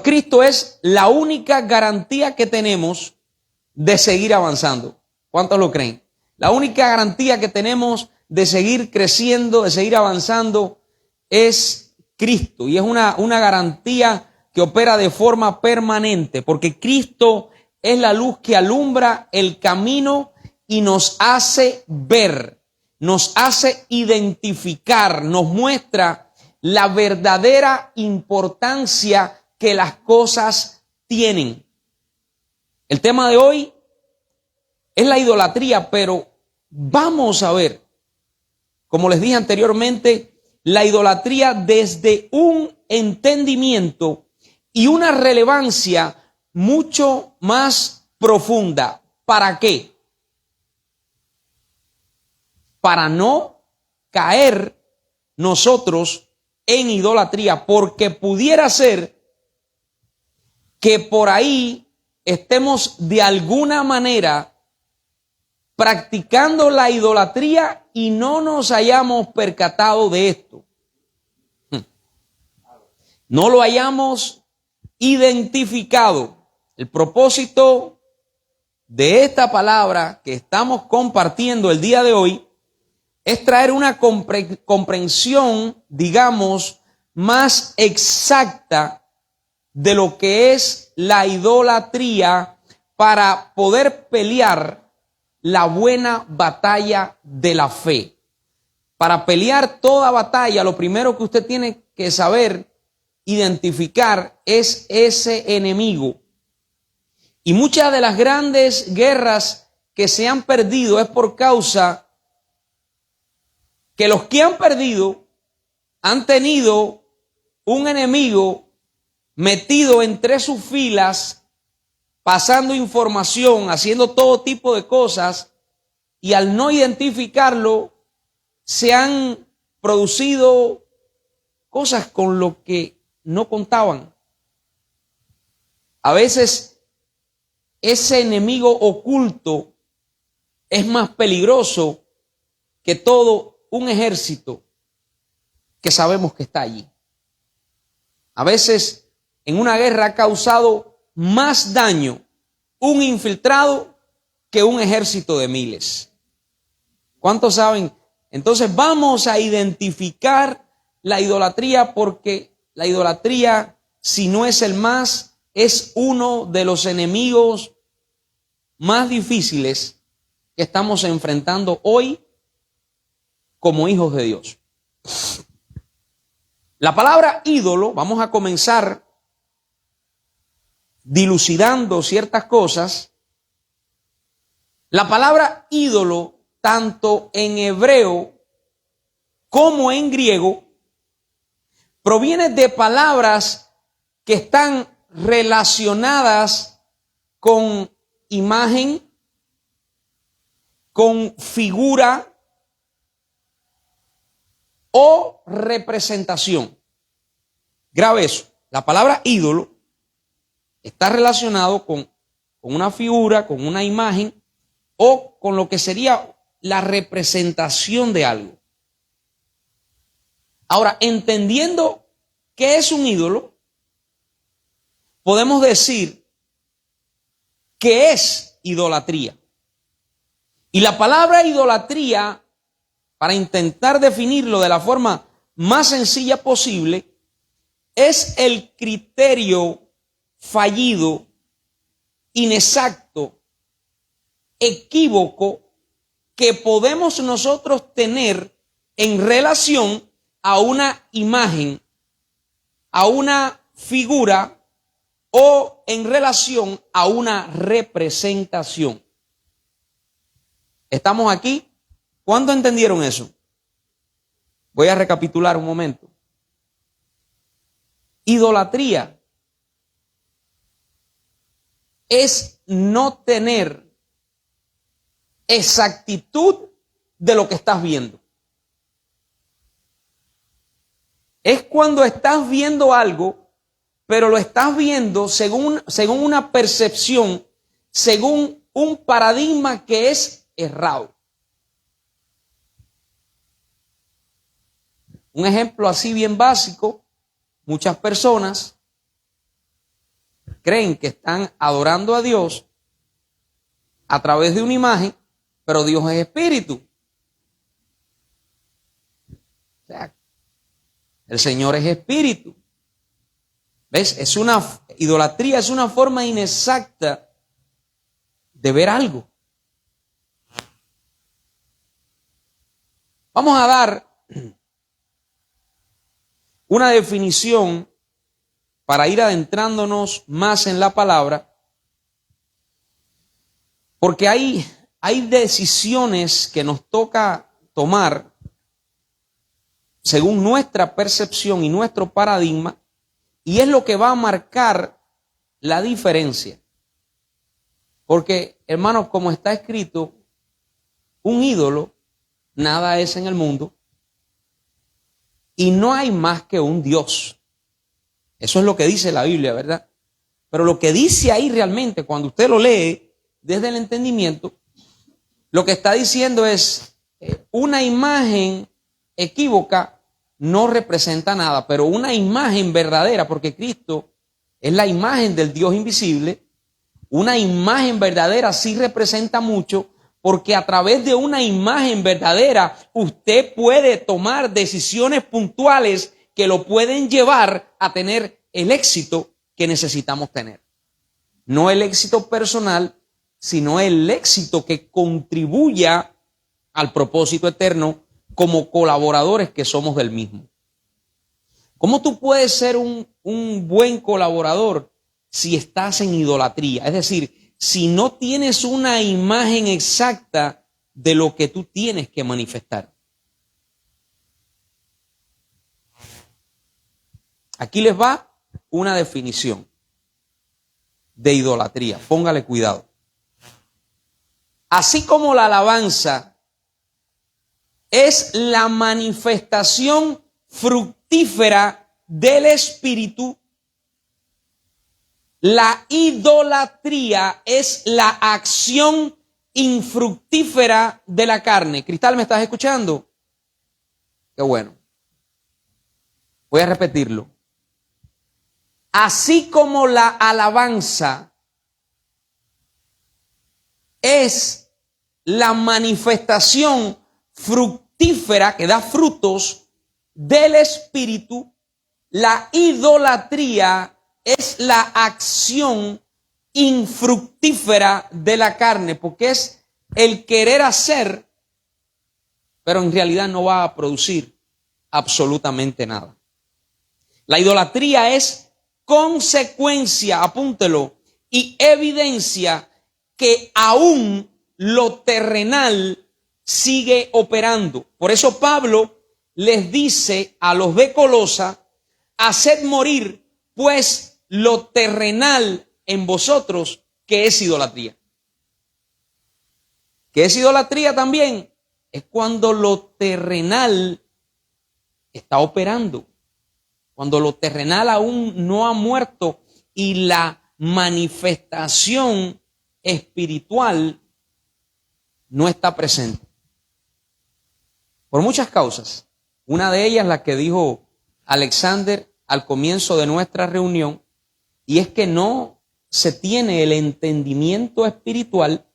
Cristo es la única garantía que tenemos de seguir avanzando. ¿Cuántos lo creen? La única garantía que tenemos de seguir creciendo, de seguir avanzando, es Cristo. Y es una garantía que opera de forma permanente, porque Cristo es la luz que alumbra el camino y nos hace ver, nos hace identificar, nos muestra la verdadera importancia que las cosas tienen. El tema de hoy es la idolatría, pero vamos a ver, como les dije anteriormente, la idolatría desde un entendimiento y una relevancia mucho más profunda. ¿Para qué? Para no caer nosotros en idolatría, porque pudiera ser que por ahí estemos de alguna manera practicando la idolatría y no nos hayamos percatado de esto. No lo hayamos identificado. El propósito de esta palabra que estamos compartiendo el día de hoy es traer una comprensión, digamos, más exacta de lo que es la idolatría para poder pelear la buena batalla de la fe. Para pelear toda batalla, lo primero que usted tiene que saber identificar es ese enemigo. Y muchas de las grandes guerras que se han perdido es por causa que los que han perdido han tenido un enemigo metido entre sus filas, pasando información, haciendo todo tipo de cosas, y al no identificarlo, se han producido cosas con lo que no contaban. A veces ese enemigo oculto es más peligroso que todo un ejército que sabemos que está allí. A veces en una guerra ha causado más daño un infiltrado que un ejército de miles. ¿Cuántos saben? Entonces vamos a identificar la idolatría, porque la idolatría, si no es el más, es uno de los enemigos más difíciles que estamos enfrentando hoy como hijos de Dios. La palabra ídolo, vamos a comenzar dilucidando ciertas cosas. La palabra ídolo, tanto en hebreo como en griego, proviene de palabras que están relacionadas con imagen, con figura o representación. Grave eso. La palabra ídolo está relacionado con una figura, con una imagen o con lo que sería la representación de algo. Ahora, entendiendo qué es un ídolo, podemos decir que es idolatría. Y la palabra idolatría, para intentar definirlo de la forma más sencilla posible, es el criterio fallido, inexacto, equívoco que podemos nosotros tener en relación a una imagen, a una figura o en relación a una representación. ¿Estamos aquí? ¿Cuándo entendieron eso? Voy a recapitular un momento. Idolatría es no tener exactitud de lo que estás viendo. Es cuando estás viendo algo, pero lo estás viendo según una percepción, según un paradigma que es errado. Un ejemplo así bien básico: muchas personas creen que están adorando a Dios a través de una imagen, pero Dios es espíritu. O sea, el Señor es espíritu. ¿Ves? Idolatría es una forma inexacta de ver algo. Vamos a dar una definición para ir adentrándonos más en la palabra, porque hay decisiones que nos toca tomar según nuestra percepción y nuestro paradigma, y es lo que va a marcar la diferencia. Porque, hermanos, como está escrito, un ídolo nada es en el mundo y no hay más que un Dios. Eso es lo que dice la Biblia, ¿verdad? Pero lo que dice ahí realmente, cuando usted lo lee desde el entendimiento, lo que está diciendo es una imagen equívoca no representa nada, pero una imagen verdadera, porque Cristo es la imagen del Dios invisible, una imagen verdadera sí representa mucho, porque a través de una imagen verdadera usted puede tomar decisiones puntuales que lo pueden llevar a tener el éxito que necesitamos tener. No el éxito personal, sino el éxito que contribuya al propósito eterno como colaboradores que somos del mismo. ¿Cómo tú puedes ser un buen colaborador si estás en idolatría? Es decir, si no tienes una imagen exacta de lo que tú tienes que manifestar. Aquí les va una definición de idolatría. Póngale cuidado. Así como la alabanza es la manifestación fructífera del Espíritu, la idolatría es la acción infructífera de la carne. Cristal, ¿me estás escuchando? Qué bueno. Voy a repetirlo. Así como la alabanza es la manifestación fructífera que da frutos del Espíritu, la idolatría es la acción infructífera de la carne, porque es el querer hacer, pero en realidad no va a producir absolutamente nada. La idolatría es consecuencia, apúntelo, y evidencia que aún lo terrenal sigue operando. Por eso Pablo les dice a los de Colosa: haced morir pues lo terrenal en vosotros, que es idolatría. ¿Qué es idolatría también? Es cuando lo terrenal está operando, cuando lo terrenal aún no ha muerto y la manifestación espiritual no está presente. Por muchas causas. Una de ellas, la que dijo Alexander al comienzo de nuestra reunión, y es que no se tiene el entendimiento espiritual,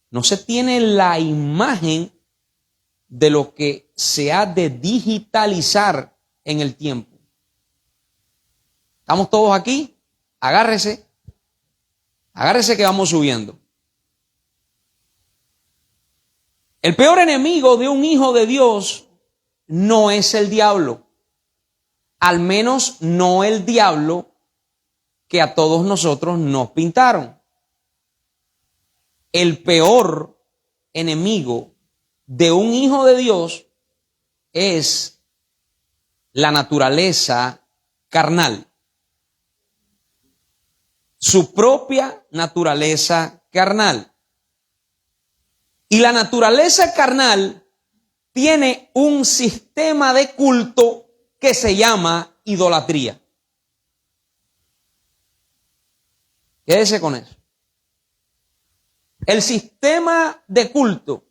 no se tiene la imagen de lo que se ha de digitalizar en el tiempo. ¿Estamos todos aquí? Agárrese que vamos subiendo. El peor enemigo de un hijo de Dios no es el diablo. Al menos no el diablo que a todos nosotros nos pintaron. El peor enemigo de un hijo de Dios es la naturaleza carnal. Su propia naturaleza carnal. Y la naturaleza carnal tiene un sistema de culto que se llama idolatría. Quédese con eso. El sistema de culto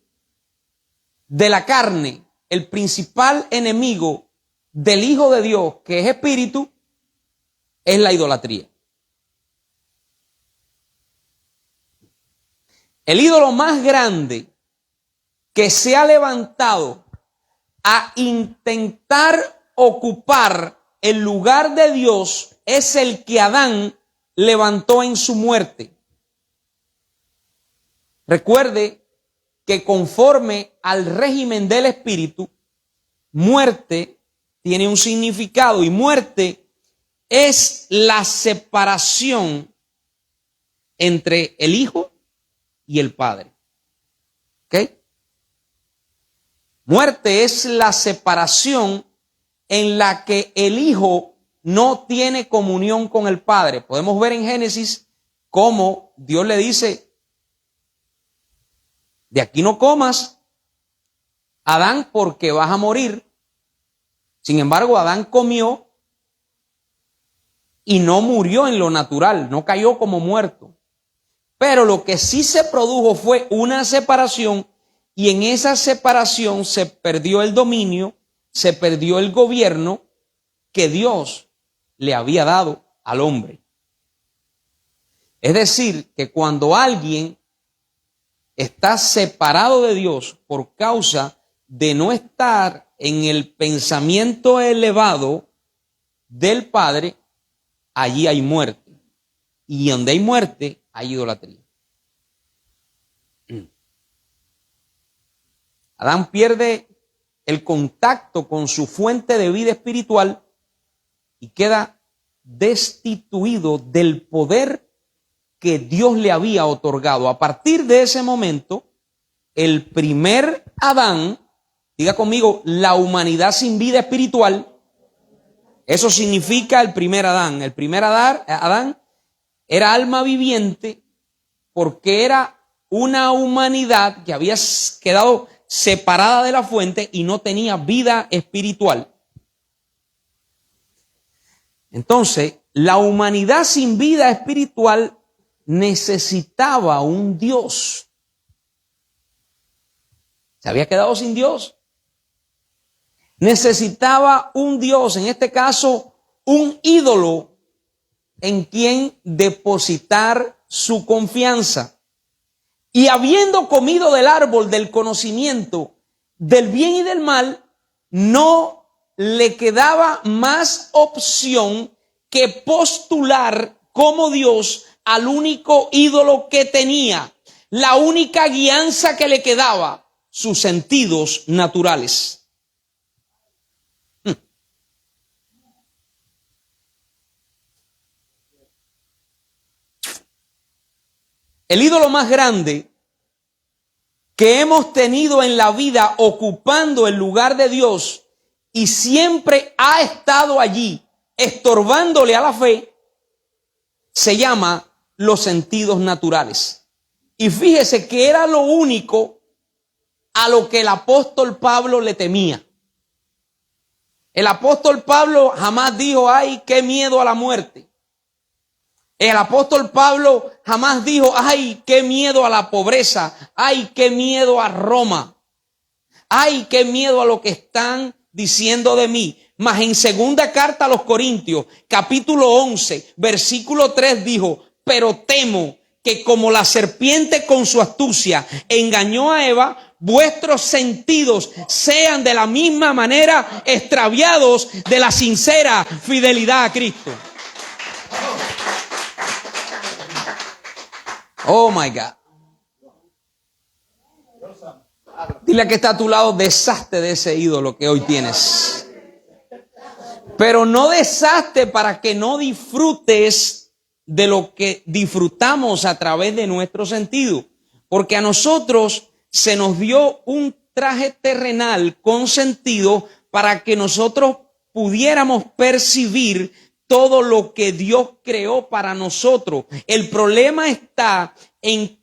de la carne, el principal enemigo del Hijo de Dios, que es espíritu, es la idolatría. El ídolo más grande que se ha levantado a intentar ocupar el lugar de Dios es el que Adán levantó en su muerte. Recuerde que conforme al régimen del espíritu, muerte tiene un significado, y muerte es la separación entre el Hijo y el Padre. ¿Ok? Muerte es la separación en la que el Hijo no tiene comunión con el Padre. Podemos ver en Génesis cómo Dios le dice: de aquí no comas, Adán, porque vas a morir. Sin embargo, Adán comió y no murió en lo natural, no cayó como muerto. Pero lo que sí se produjo fue una separación, y en esa separación se perdió el dominio, se perdió el gobierno que Dios le había dado al hombre. Es decir, que cuando alguien está separado de Dios por causa de no estar en el pensamiento elevado del Padre, allí hay muerte. Y donde hay muerte, hay idolatría. Adán pierde el contacto con su fuente de vida espiritual y queda destituido del poder que Dios le había otorgado. A partir de ese momento, el primer Adán, diga conmigo, la humanidad sin vida espiritual, eso significa el primer Adán. El primer Adán era alma viviente porque era una humanidad que había quedado separada de la fuente y no tenía vida espiritual. Entonces, la humanidad sin vida espiritual necesitaba un Dios. Se había quedado sin Dios. Necesitaba un Dios, en este caso, un ídolo en quien depositar su confianza. Y habiendo comido del árbol del conocimiento del bien y del mal, no le quedaba más opción que postular como Dios al único ídolo que tenía, la única guianza que le quedaba, sus sentidos naturales. El ídolo más grande que hemos tenido en la vida ocupando el lugar de Dios y siempre ha estado allí estorbándole a la fe, se llama los sentidos naturales. Y fíjese que era lo único a lo que el apóstol Pablo le temía. El apóstol Pablo jamás dijo: ay, qué miedo a la muerte. El apóstol Pablo jamás dijo: ay, qué miedo a la pobreza, ay, qué miedo a Roma, ay, qué miedo a lo que están diciendo de mí. Mas en segunda carta a los Corintios, capítulo 11, versículo 3 dijo: pero temo que como la serpiente con su astucia engañó a Eva, vuestros sentidos sean de la misma manera extraviados de la sincera fidelidad a Cristo. Oh my God. Dile a que está a tu lado: deshazte de ese ídolo que hoy tienes. Pero no deshazte para que no disfrutes de lo que disfrutamos a través de nuestro sentido. Porque a nosotros se nos dio un traje terrenal con sentido para que nosotros pudiéramos percibir todo lo que Dios creó para nosotros. El problema está en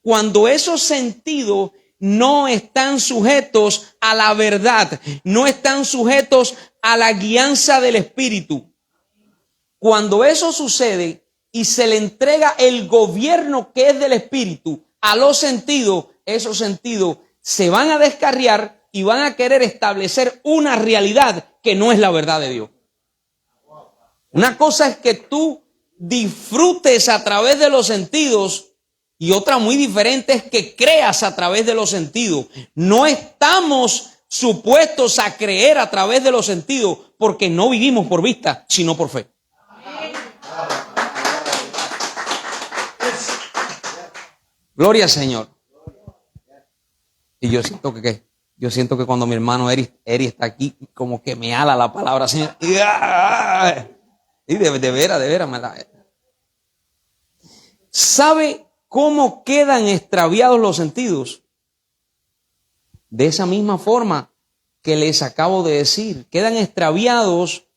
cuando esos sentidos no están sujetos a la verdad, no están sujetos a la guianza del Espíritu. Cuando eso sucede y se le entrega el gobierno que es del Espíritu a los sentidos, esos sentidos se van a descarriar y van a querer establecer una realidad que no es la verdad de Dios. Una cosa es que tú disfrutes a través de los sentidos Y otra muy diferente es que creas a través de los sentidos. No estamos supuestos a creer a través de los sentidos porque no vivimos por vista, sino por fe. Gloria al Señor. Y yo siento que cuando mi hermano Eri está aquí, como que me ala la palabra, Señor. Y de veras me da. ¿Sabe cómo quedan extraviados los sentidos? De esa misma forma que les acabo de decir. Quedan extraviados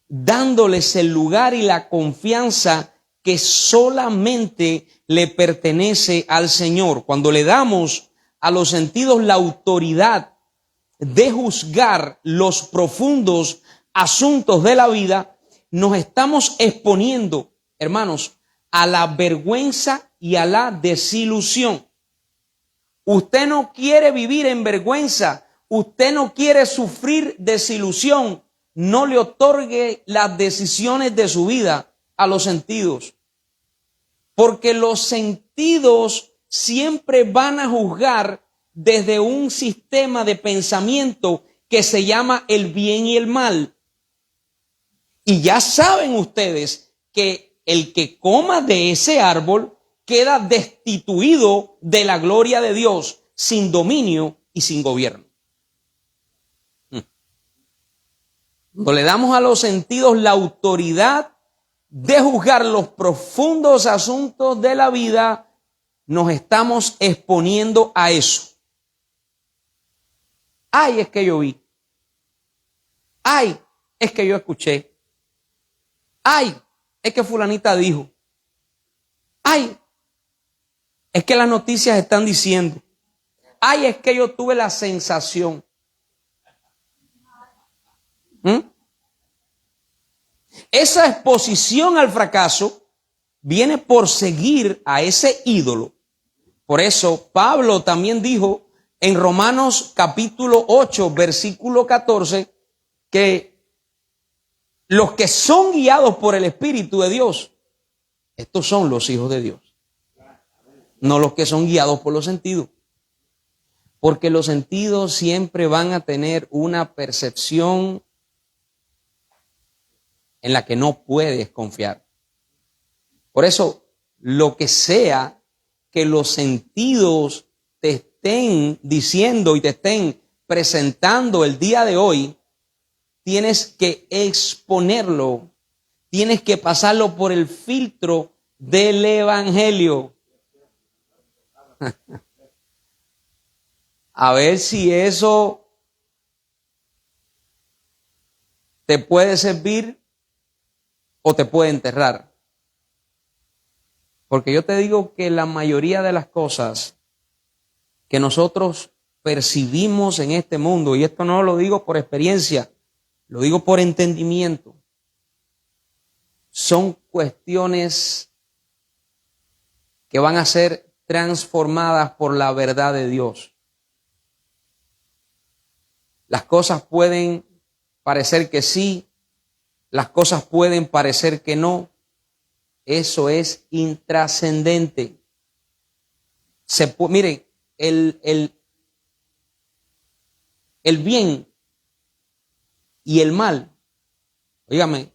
dándoles el lugar y la confianza que solamente le pertenece al Señor. Cuando le damos a los sentidos la autoridad de juzgar los profundos asuntos de la vida, nos estamos exponiendo, hermanos, a la vergüenza y a la desilusión. Usted no quiere vivir en vergüenza, usted no quiere sufrir desilusión, no le otorgue las decisiones de su vida a los sentidos. Porque los sentidos siempre van a juzgar desde un sistema de pensamiento que se llama el bien y el mal. Y ya saben ustedes que el que coma de ese árbol queda destituido de la gloria de Dios, sin dominio y sin gobierno. Cuando le damos a los sentidos la autoridad de juzgar los profundos asuntos de la vida, nos estamos exponiendo a eso. Ay, es que yo vi. Ay, es que yo escuché. Ay, es que fulanita dijo. Ay, es que las noticias están diciendo. Ay, es que yo tuve la sensación. Esa exposición al fracaso viene por seguir a ese ídolo. Por eso Pablo también dijo en Romanos capítulo 8, versículo 14, que los que son guiados por el Espíritu de Dios, estos son los hijos de Dios. No los que son guiados por los sentidos. Porque los sentidos siempre van a tener una percepción en la que no puedes confiar. Por eso, lo que sea que los sentidos te estén diciendo y te estén presentando el día de hoy, tienes que exponerlo, tienes que pasarlo por el filtro del Evangelio. A ver si eso te puede servir o te puede enterrar. Porque yo te digo que la mayoría de las cosas que nosotros percibimos en este mundo, y esto no lo digo por experiencia, lo digo por entendimiento, son cuestiones que van a ser transformadas por la verdad de Dios. Las cosas pueden parecer que sí, las cosas pueden parecer que no. Eso es intrascendente. Miren, el bien y el mal, óigame,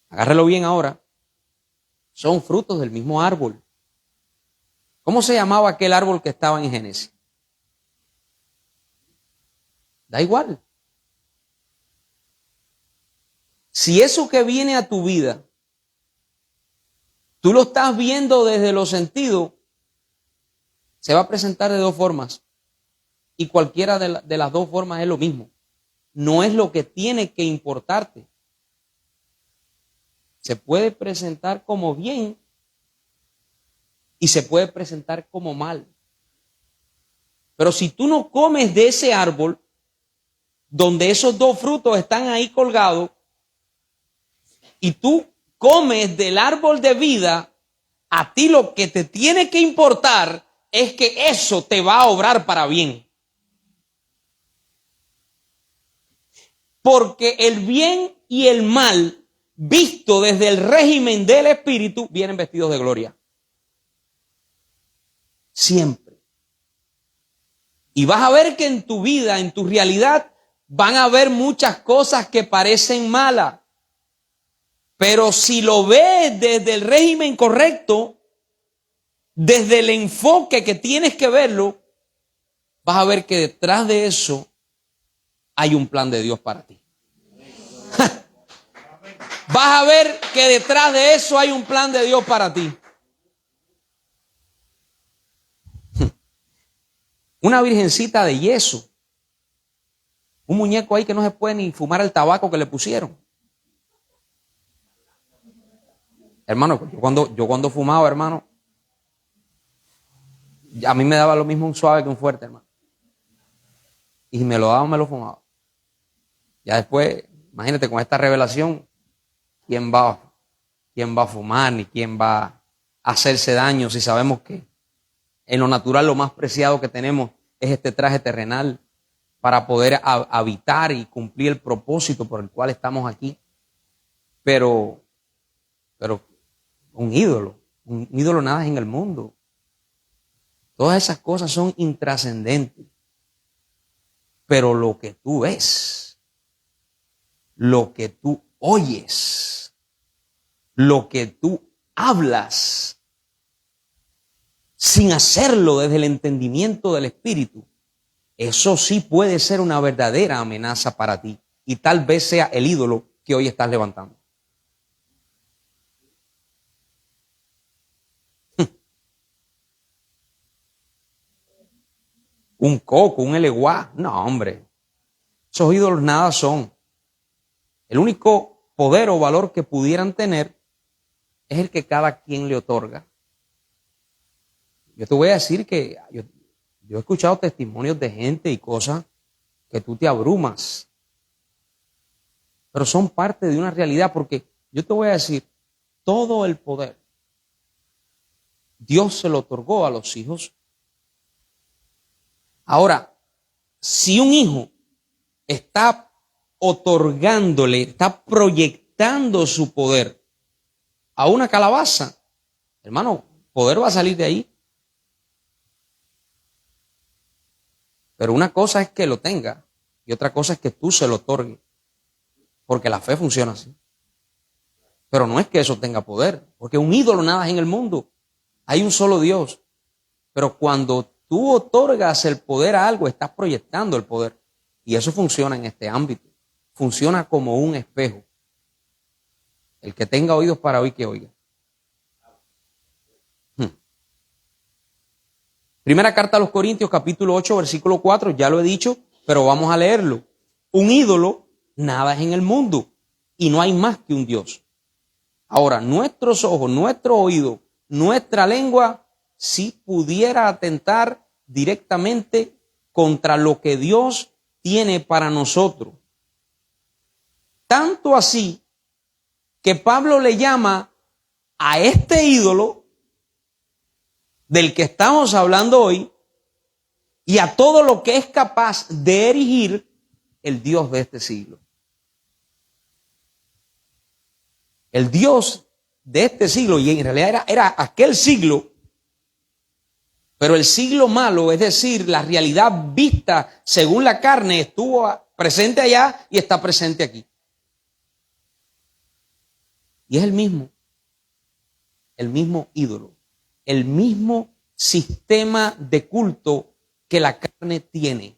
agárrelo bien ahora, son frutos del mismo árbol. ¿Cómo se llamaba aquel árbol que estaba en Génesis? Da igual. Si eso que viene a tu vida, tú lo estás viendo desde los sentidos, se va a presentar de dos formas. Y cualquiera de las dos formas es lo mismo. No es lo que tiene que importarte. Se puede presentar como bien y se puede presentar como mal. Pero si tú no comes de ese árbol, donde esos dos frutos están ahí colgados, y tú comes del árbol de vida, a ti lo que te tiene que importar es que eso te va a obrar para bien. Porque el bien y el mal, visto desde el régimen del Espíritu, vienen vestidos de gloria. Siempre. Y vas a ver que en tu vida, en tu realidad, van a haber muchas cosas que parecen malas. Pero si lo ves desde el régimen correcto, desde el enfoque que tienes que verlo, vas a ver que detrás de eso hay un plan de Dios para ti. Vas a ver que detrás de eso hay un plan de Dios para ti. Una virgencita de yeso. Un muñeco ahí que no se puede ni fumar el tabaco que le pusieron. Hermano, yo cuando fumaba, hermano, a mí me daba lo mismo un suave que un fuerte, hermano. Y si me lo daba, me lo fumaba. Ya después, imagínate con esta revelación, ¿quién va a fumar ni quién va a hacerse daño si sabemos que en lo natural lo más preciado que tenemos es este traje terrenal para poder habitar y cumplir el propósito por el cual estamos aquí? Pero un ídolo nada es en el mundo. Todas esas cosas son intrascendentes. Pero lo que tú ves, lo que tú oyes, lo que tú hablas, sin hacerlo desde el entendimiento del Espíritu, eso sí puede ser una verdadera amenaza para ti. Y tal vez sea el ídolo que hoy estás levantando. Un coco, un eleguá. No, hombre. Esos ídolos nada son. El único poder o valor que pudieran tener es el que cada quien le otorga. Yo te voy a decir que yo he escuchado testimonios de gente y cosas que tú te abrumas. Pero son parte de una realidad, porque yo te voy a decir, todo el poder Dios se lo otorgó a los hijos. Ahora, si un hijo está otorgándole, está proyectando su poder a una calabaza, hermano, poder va a salir de ahí. Pero una cosa es que lo tenga y otra cosa es que tú se lo otorgues. Porque la fe funciona así. Pero no es que eso tenga poder, porque un ídolo nada es en el mundo. Hay un solo Dios. Pero cuando tú otorgas el poder a algo, estás proyectando el poder. Y eso funciona en este ámbito. Funciona como un espejo. El que tenga oídos para oír, que oiga. Primera carta a los Corintios, capítulo 8, versículo 4, ya lo he dicho, pero vamos a leerlo. Un ídolo nada es en el mundo y no hay más que un Dios. Ahora, nuestros ojos, nuestro oído, nuestra lengua, si pudiera atentar directamente contra lo que Dios tiene para nosotros. Tanto así que Pablo le llama a este ídolo del que estamos hablando hoy y a todo lo que es capaz de erigir el Dios de este siglo. El Dios de este siglo, y en realidad era aquel siglo, pero el siglo malo, es decir, la realidad vista según la carne, estuvo presente allá y está presente aquí. Y es el mismo ídolo, el mismo sistema de culto que la carne tiene.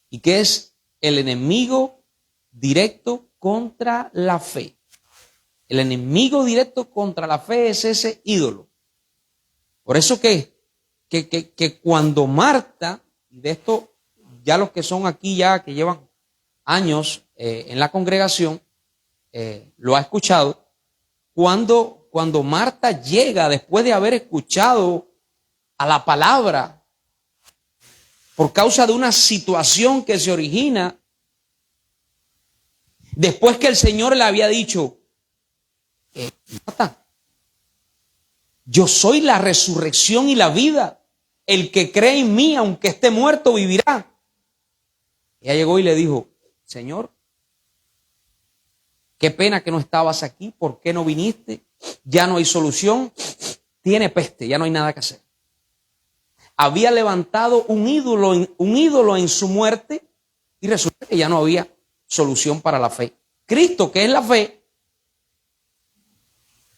Y que es el enemigo directo contra la fe. El enemigo directo contra la fe es ese ídolo. Por eso que cuando Marta, y de esto ya los que son aquí ya, que llevan años en la congregación, lo ha escuchado, cuando Marta llega después de haber escuchado a la palabra por causa de una situación que se origina, después que el Señor le había dicho, Marta, yo soy la resurrección y la vida. El que cree en mí, aunque esté muerto, vivirá. Ella llegó y le dijo, Señor, qué pena que no estabas aquí. ¿Por qué no viniste? Ya no hay solución. tiene peste, ya no hay nada que hacer. Había levantado un ídolo en su muerte y resulta que ya no había solución para la fe. Cristo, que es la fe,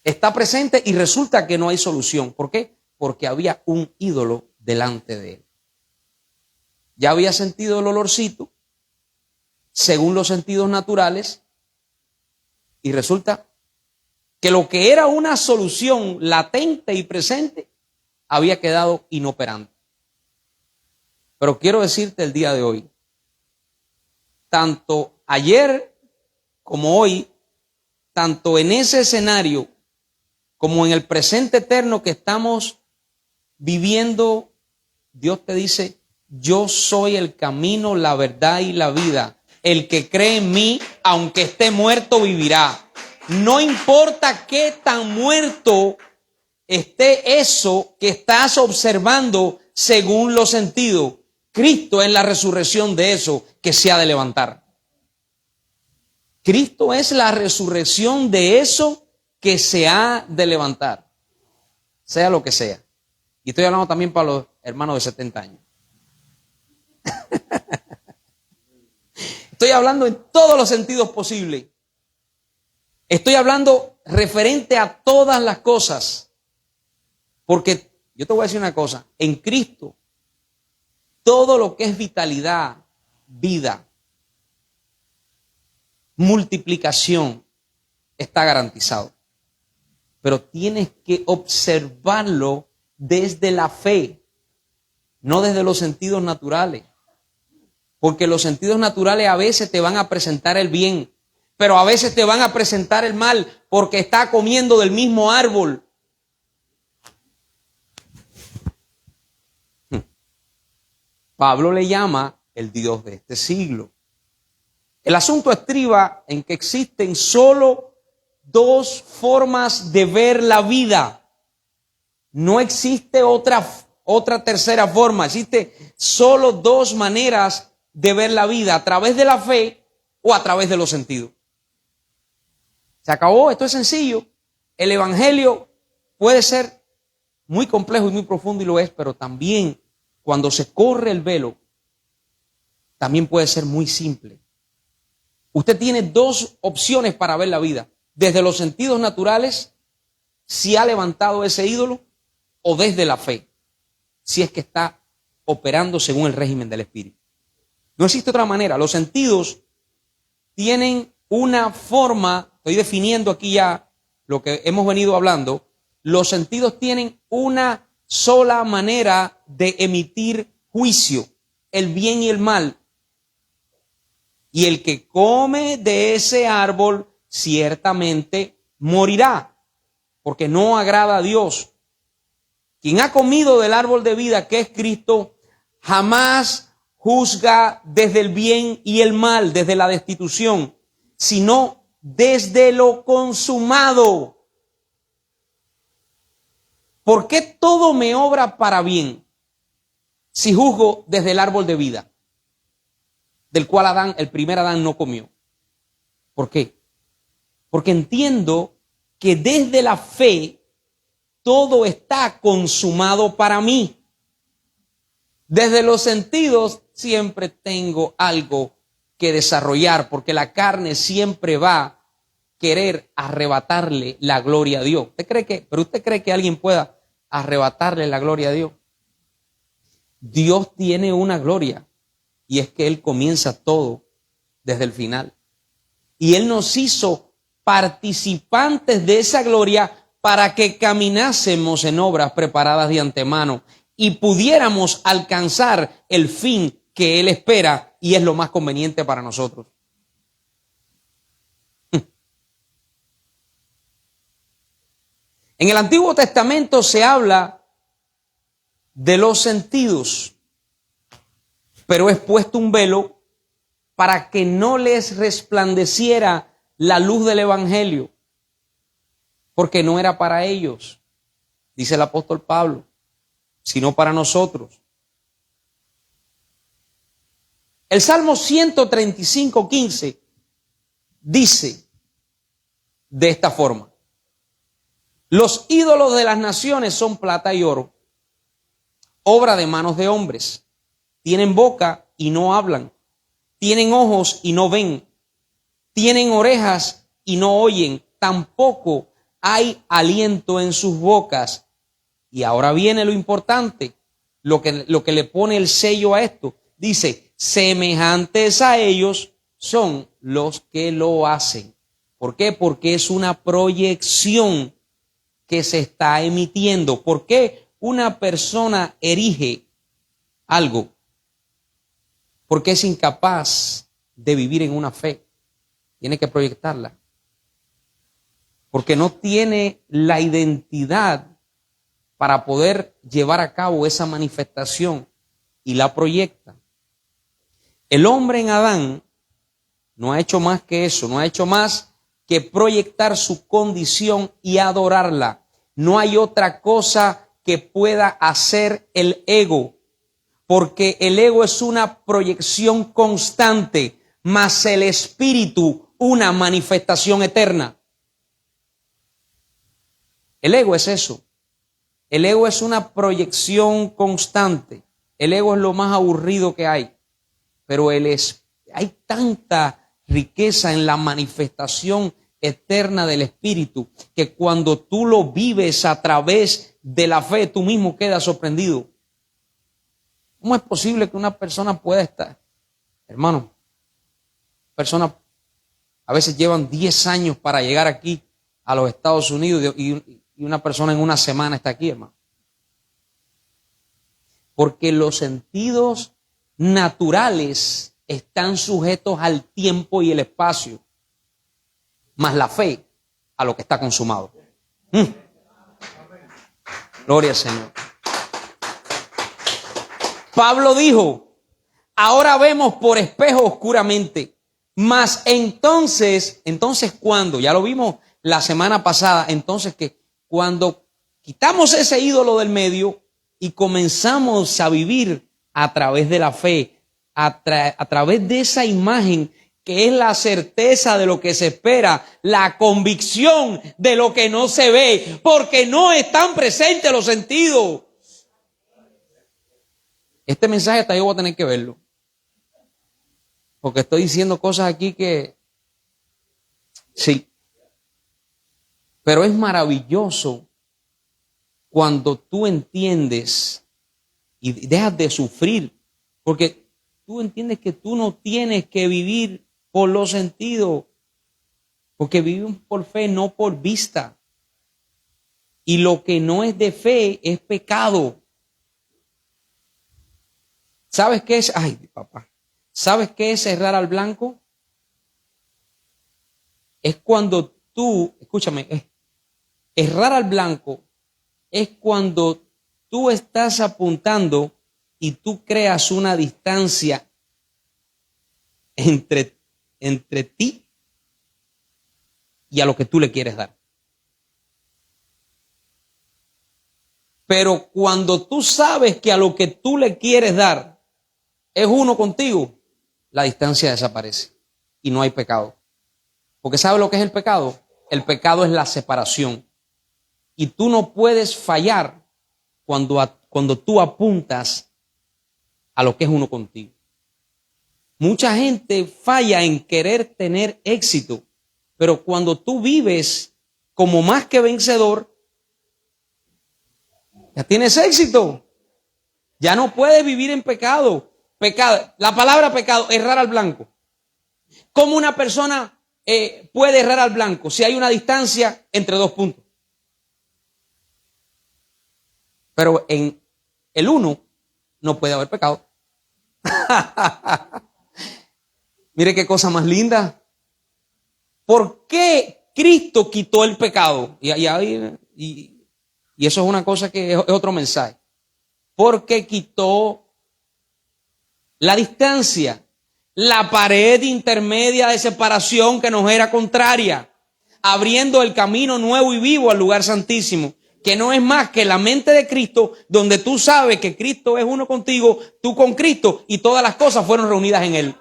está presente y resulta que no hay solución. ¿Por qué? Porque había un ídolo delante de él. Ya había sentido el olorcito, según los sentidos naturales, y resulta que lo que era una solución latente y presente había quedado inoperante. Pero quiero decirte el día de hoy, tanto ayer como hoy, tanto en ese escenario como en el presente eterno que estamos viviendo, Dios te dice: yo soy el camino, la verdad y la vida. El que cree en mí, aunque esté muerto, vivirá. No importa qué tan muerto esté eso que estás observando según los sentidos. Cristo es la resurrección de eso que se ha de levantar. Cristo es la resurrección de eso que se ha de levantar. Sea lo que sea. Y estoy hablando también para los hermanos de 70 años. Estoy hablando en todos los sentidos posibles. Estoy hablando referente a todas las cosas. Porque yo te voy a decir una cosa. En Cristo, todo lo que es vitalidad, vida, multiplicación, está garantizado. Pero tienes que observarlo desde la fe, no desde los sentidos naturales. Porque los sentidos naturales a veces te van a presentar el bien, pero a veces te van a presentar el mal porque está comiendo del mismo árbol. Pablo le llama el Dios de este siglo. El asunto estriba en que existen solo dos formas de ver la vida. No existe otra tercera forma. Existe solo dos maneras de ver la vida: a través de la fe o a través de los sentidos. Se acabó, esto es sencillo. El evangelio puede ser muy complejo y muy profundo, y lo es, pero también cuando se corre el velo, también puede ser muy simple. Usted tiene dos opciones para ver la vida: desde los sentidos naturales, si ha levantado ese ídolo, o desde la fe, si es que está operando según el régimen del Espíritu. No existe otra manera. Los sentidos tienen una forma, estoy definiendo aquí ya lo que hemos venido hablando. Los sentidos tienen una sola manera de emitir juicio: el bien y el mal. Y el que come de ese árbol ciertamente morirá, porque no agrada a Dios. Quien ha comido del árbol de vida, que es Cristo, jamás juzga desde el bien y el mal, desde la destitución, sino desde lo consumado. ¿Por qué todo me obra para bien si juzgo desde el árbol de vida, del cual el primer Adán no comió? ¿Por qué? Porque entiendo que desde la fe todo está consumado para mí. Desde los sentidos siempre tengo algo que desarrollar, porque la carne siempre va a querer arrebatarle la gloria a Dios. ¿Usted cree que alguien pueda arrebatarle la gloria a Dios? Dios tiene una gloria, y es que Él comienza todo desde el final. Y Él nos hizo participantes de esa gloria para que caminásemos en obras preparadas de antemano y pudiéramos alcanzar el fin que Él espera y es lo más conveniente para nosotros. En el Antiguo Testamento se habla de los sentidos, pero es puesto un velo para que no les resplandeciera la luz del Evangelio, porque no era para ellos, dice el apóstol Pablo, sino para nosotros. El Salmo 135:15 dice de esta forma: Los ídolos de las naciones son plata y oro, obra de manos de hombres. Tienen boca y no hablan. Tienen ojos y no ven. Tienen orejas y no oyen. Tampoco hay aliento en sus bocas. Y ahora viene lo importante, lo que le pone el sello a esto. Dice, semejantes a ellos son los que lo hacen. ¿Por qué? Porque es una proyección que se está emitiendo. ¿Por qué una persona erige algo? Porque es incapaz de vivir en una fe. Tiene que proyectarla. Porque no tiene la identidad para poder llevar a cabo esa manifestación y la proyecta. El hombre en Adán no ha hecho más que eso, no ha hecho más que proyectar su condición y adorarla. No hay otra cosa que pueda hacer el ego, porque el ego es una proyección constante, mas el espíritu una manifestación eterna. El ego es eso. El ego es una proyección constante. El ego es lo más aburrido que hay. Pero hay tanta riqueza en la manifestación eterna del Espíritu que cuando tú lo vives a través de la fe, tú mismo quedas sorprendido. ¿Cómo es posible que una persona pueda estar? Hermano, personas a veces llevan 10 años para llegar aquí a los Estados Unidos y una persona en una semana está aquí, hermano. Porque los sentidos naturales están sujetos al tiempo y el espacio, más la fe a lo que está consumado. Gloria al Señor. Pablo dijo, ahora vemos por espejo oscuramente, mas entonces ¿cuándo? Ya lo vimos la semana pasada, entonces que cuando quitamos ese ídolo del medio y comenzamos a vivir a través de la fe, a través de esa imagen que es la certeza de lo que se espera, la convicción de lo que no se ve, porque no están presentes los sentidos. Este mensaje hasta yo voy a tener que verlo, porque estoy diciendo cosas aquí que sí, pero es maravilloso cuando tú entiendes y dejas de sufrir, porque tú entiendes que tú no tienes que vivir por los sentidos, porque vivimos por fe, no por vista. Y lo que no es de fe es pecado. ¿Sabes qué es? Ay, papá. ¿Sabes qué es errar al blanco? Es cuando tú, escúchame, errar al blanco es cuando tú estás apuntando y tú creas una distancia entre ti y a lo que tú le quieres dar. Pero cuando tú sabes que a lo que tú le quieres dar es uno contigo, la distancia desaparece y no hay pecado. Porque ¿sabes lo que es el pecado? El pecado es la separación. Y tú no puedes fallar cuando tú apuntas a lo que es uno contigo. Mucha gente falla en querer tener éxito, pero cuando tú vives como más que vencedor, ya tienes éxito. Ya no puedes vivir en pecado. Pecado, la palabra pecado, errar al blanco. ¿Cómo una persona puede errar al blanco si hay una distancia entre dos puntos? Pero en el uno no puede haber pecado. Mire qué cosa más linda. ¿Por qué Cristo quitó el pecado? Y eso es una cosa que es otro mensaje. Porque quitó la distancia, la pared intermedia de separación que nos era contraria, abriendo el camino nuevo y vivo al lugar santísimo, que no es más que la mente de Cristo, donde tú sabes que Cristo es uno contigo, tú con Cristo, y todas las cosas fueron reunidas en Él.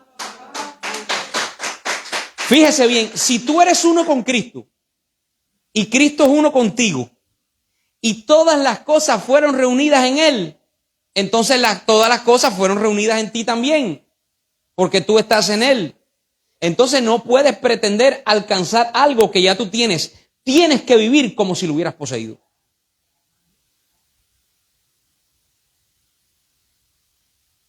Fíjese bien, si tú eres uno con Cristo y Cristo es uno contigo, y todas las cosas fueron reunidas en Él, entonces todas las cosas fueron reunidas en ti también, porque tú estás en Él. Entonces no puedes pretender alcanzar algo que ya tú tienes. Tienes que vivir como si lo hubieras poseído.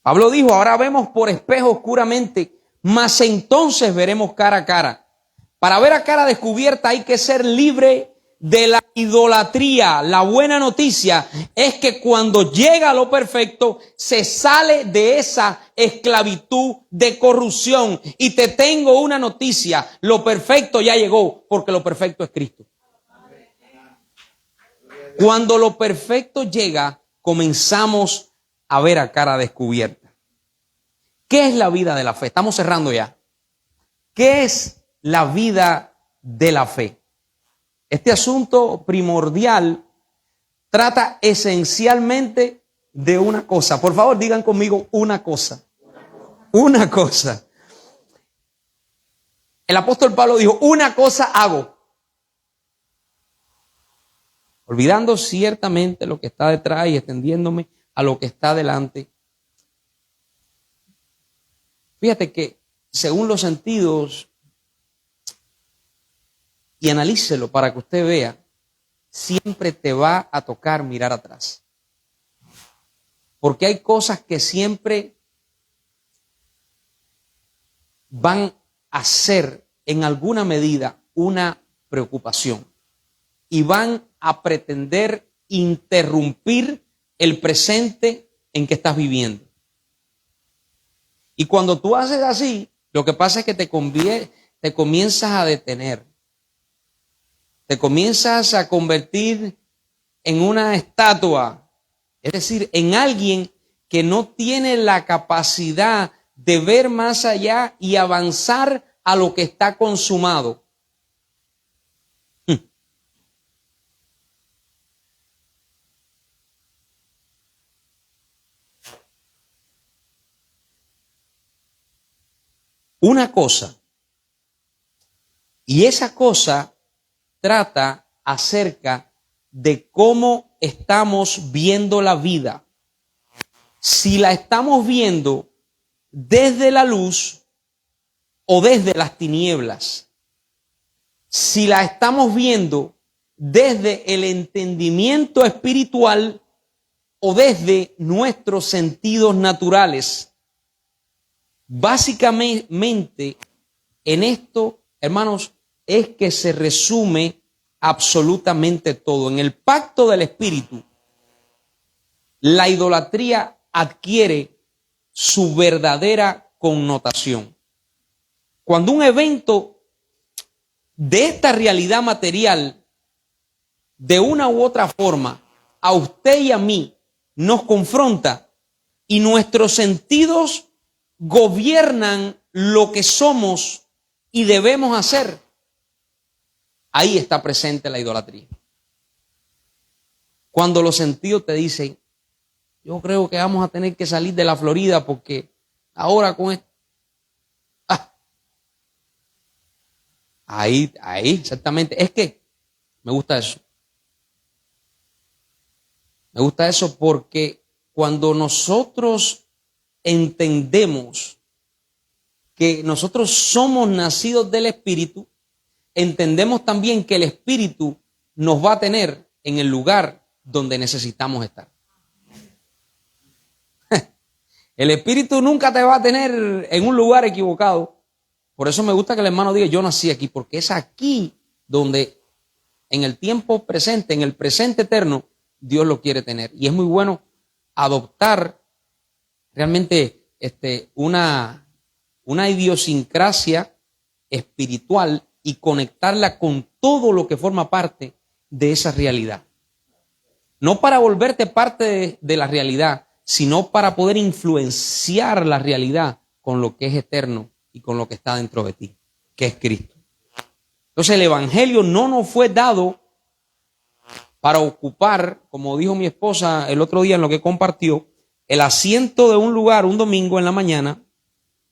Pablo dijo, ahora vemos por espejo oscuramente, mas entonces veremos cara a cara. Para ver a cara descubierta hay que ser libre de la idolatría. La buena noticia es que cuando llega lo perfecto, se sale de esa esclavitud de corrupción. Y te tengo una noticia, lo perfecto ya llegó, porque lo perfecto es Cristo. Cuando lo perfecto llega, comenzamos a ver a cara descubierta. ¿Qué es la vida de la fe? Estamos cerrando ya. ¿Qué es la vida de la fe? Este asunto primordial trata esencialmente de una cosa. Por favor, digan conmigo una cosa. Una cosa. El apóstol Pablo dijo, una cosa hago. Olvidando ciertamente lo que está detrás y extendiéndome a lo que está delante. Fíjate que según los sentidos, y analícelo para que usted vea, siempre te va a tocar mirar atrás. Porque hay cosas que siempre van a ser en alguna medida una preocupación y van a pretender interrumpir el presente en que estás viviendo. Y cuando tú haces así, lo que pasa es que te comienzas a detener. Te comienzas a convertir en una estatua, es decir, en alguien que no tiene la capacidad de ver más allá y avanzar a lo que está consumado. Una cosa, y esa cosa trata acerca de cómo estamos viendo la vida. Si la estamos viendo desde la luz o desde las tinieblas. Si la estamos viendo desde el entendimiento espiritual o desde nuestros sentidos naturales. Básicamente, en esto, hermanos, es que se resume absolutamente todo. En el pacto del Espíritu, la idolatría adquiere su verdadera connotación. Cuando un evento de esta realidad material, de una u otra forma, a usted y a mí nos confronta y nuestros sentidos gobiernan lo que somos y debemos hacer, ahí está presente la idolatría. Cuando los sentidos te dicen, yo creo que vamos a tener que salir de la Florida porque ahora con esto. Ahí, exactamente. Es que me gusta eso. Me gusta eso porque cuando nosotros entendemos que nosotros somos nacidos del Espíritu, entendemos también que el Espíritu nos va a tener en el lugar donde necesitamos estar. El Espíritu nunca te va a tener en un lugar equivocado. Por eso me gusta que el hermano diga, yo nací aquí, porque es aquí donde en el tiempo presente, en el presente eterno, Dios lo quiere tener. Y es muy bueno adoptar realmente una idiosincrasia espiritual y conectarla con todo lo que forma parte de esa realidad. No para volverte parte de la realidad, sino para poder influenciar la realidad con lo que es eterno y con lo que está dentro de ti, que es Cristo. Entonces el Evangelio no nos fue dado para ocupar, como dijo mi esposa el otro día en lo que compartió, el asiento de un lugar un domingo en la mañana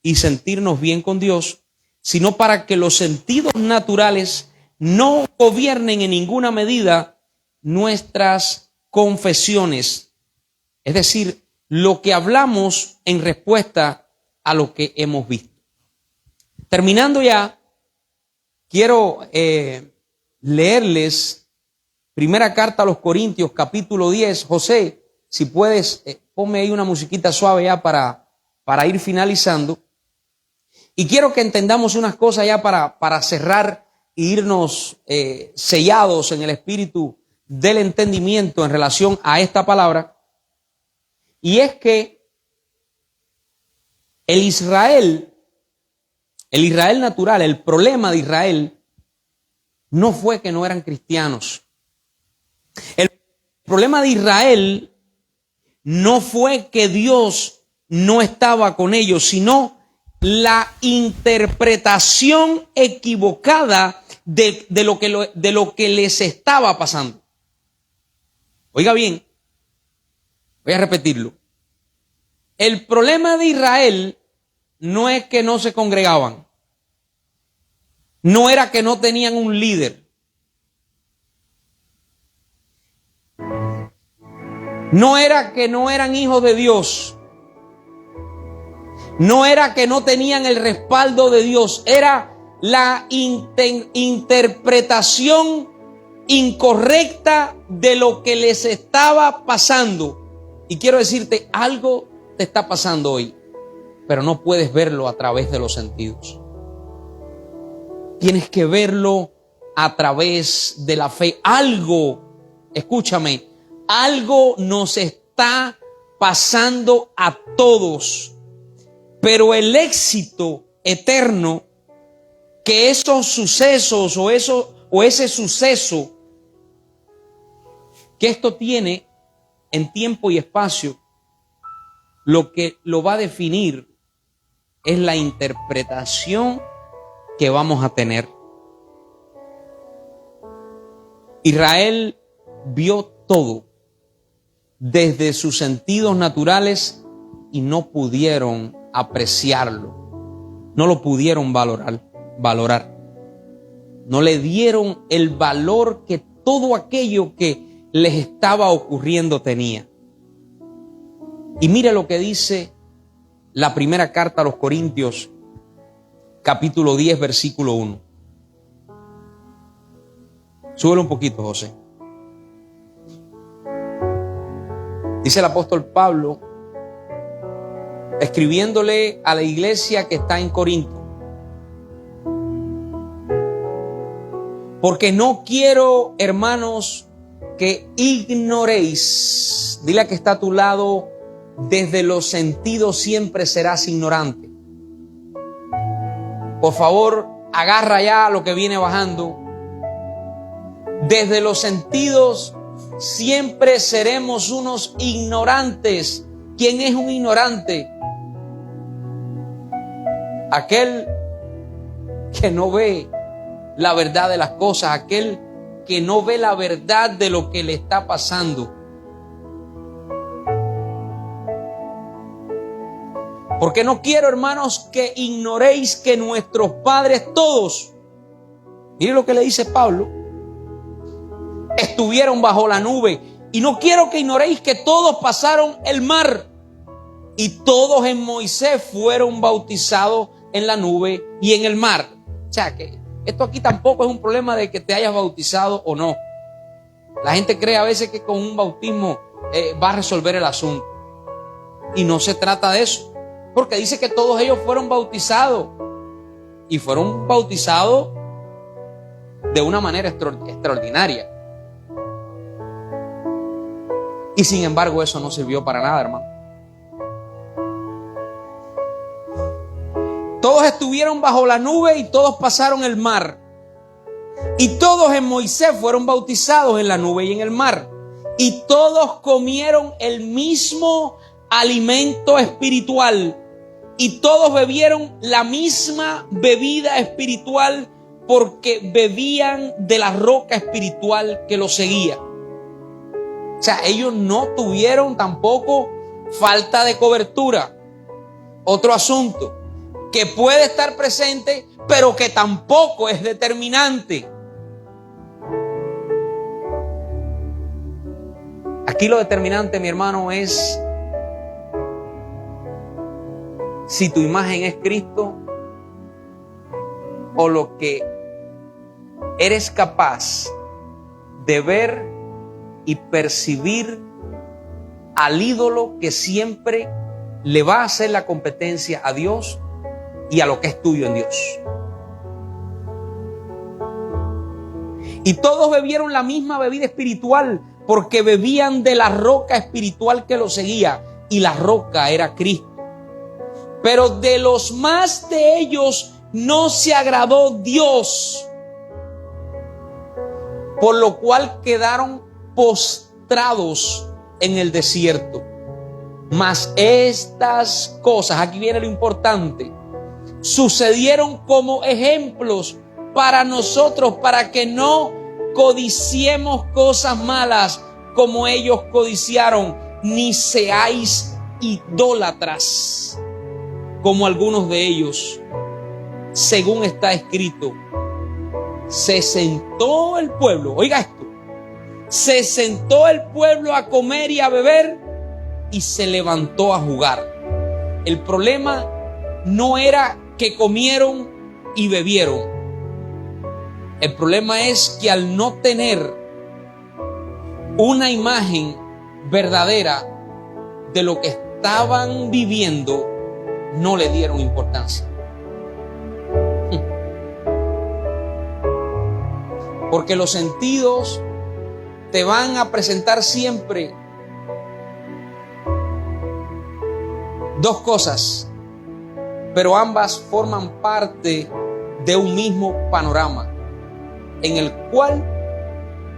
y sentirnos bien con Dios, sino para que los sentidos naturales no gobiernen en ninguna medida nuestras confesiones. Es decir, lo que hablamos en respuesta a lo que hemos visto. Terminando ya, quiero leerles primera carta a los Corintios, capítulo 10. José, si puedes, ponme ahí una musiquita suave ya para ir finalizando. Y quiero que entendamos unas cosas ya para cerrar e irnos sellados en el espíritu del entendimiento en relación a esta palabra. Y es que el Israel natural, el problema de Israel no fue que no eran cristianos. El problema de Israel no fue que Dios no estaba con ellos, sino la interpretación equivocada de lo que les estaba pasando. Oiga bien, voy a repetirlo. El problema de Israel no es que no se congregaban, no era que no tenían un líder, no era que no eran hijos de Dios, no era que no tenían el respaldo de Dios, era la interpretación incorrecta de lo que les estaba pasando. Y quiero decirte, algo te está pasando hoy, pero no puedes verlo a través de los sentidos. Tienes que verlo a través de la fe. Algo, escúchame, algo nos está pasando a todos, pero el éxito eterno que esos sucesos o ese suceso que esto tiene en tiempo y espacio, lo que lo va a definir es la interpretación que vamos a tener. Israel vio todo desde sus sentidos naturales y no pudieron apreciarlo, no lo pudieron valorar. No le dieron el valor que todo aquello que les estaba ocurriendo tenía. Y mire lo que dice la primera carta a los Corintios, capítulo 10, versículo 1. Súbelo un poquito, José. Dice el apóstol Pablo, escribiéndole a la iglesia que está en Corinto: porque no quiero, hermanos, que ignoréis. Dile a que está a tu lado: desde los sentidos siempre serás ignorante. Por favor, agarra ya lo que viene bajando. Desde los sentidos siempre seremos unos ignorantes. ¿Quién es un ignorante? Aquel que no ve la verdad de las cosas, aquel que no ve la verdad de lo que le está pasando. Porque no quiero, hermanos, que ignoréis que nuestros padres todos, mire lo que le dice Pablo, estuvieron bajo la nube. Y no quiero que ignoréis que todos pasaron el mar y todos en Moisés fueron bautizados en la nube y en el mar. O sea que esto aquí tampoco es un problema de que te hayas bautizado o no. La gente cree a veces que con un bautismo va a resolver el asunto. Y no se trata de eso. Porque dice que todos ellos fueron bautizados. Y fueron bautizados de una manera extraordinaria. Y sin embargo eso no sirvió para nada, hermano. Todos estuvieron bajo la nube y todos pasaron el mar. Y todos en Moisés fueron bautizados en la nube y en el mar. Y todos comieron el mismo alimento espiritual. Y todos bebieron la misma bebida espiritual, porque bebían de la roca espiritual que los seguía. O sea, ellos no tuvieron tampoco falta de cobertura. Otro asunto que puede estar presente, pero que tampoco es determinante. Aquí lo determinante, mi hermano, es si tu imagen es Cristo o lo que eres capaz de ver y percibir al ídolo que siempre le va a hacer la competencia a Dios y a lo que es tuyo en Dios. Y todos bebieron la misma bebida espiritual porque bebían de la roca espiritual que los seguía, y la roca era Cristo. Pero de los más de ellos no se agradó Dios, por lo cual quedaron postrados en el desierto. Mas estas cosas, aquí viene lo importante, sucedieron como ejemplos para nosotros, para que no codiciemos cosas malas como ellos codiciaron, ni seáis idólatras como algunos de ellos. Según está escrito, se sentó el pueblo, oiga esto, se sentó el pueblo a comer y a beber y se levantó a jugar. El problema no era que comieron y bebieron. El problema es que al no tener una imagen verdadera de lo que estaban viviendo, no le dieron importancia. Porque los sentidos te van a presentar siempre dos cosas, pero ambas forman parte de un mismo panorama en el cual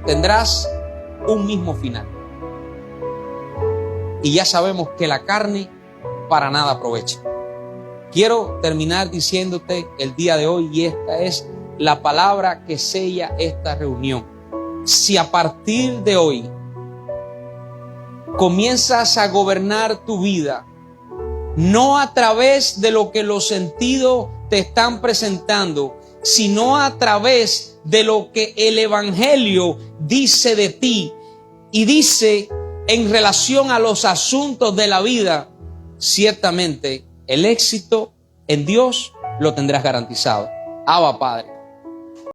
tendrás un mismo final. Y ya sabemos que la carne para nada aprovecha. Quiero terminar diciéndote el día de hoy, y esta es la palabra que sella esta reunión. Si a partir de hoy comienzas a gobernar tu vida, no a través de lo que los sentidos te están presentando, sino a través de lo que el Evangelio dice de ti y dice en relación a los asuntos de la vida, ciertamente el éxito en Dios lo tendrás garantizado. Abba, Padre,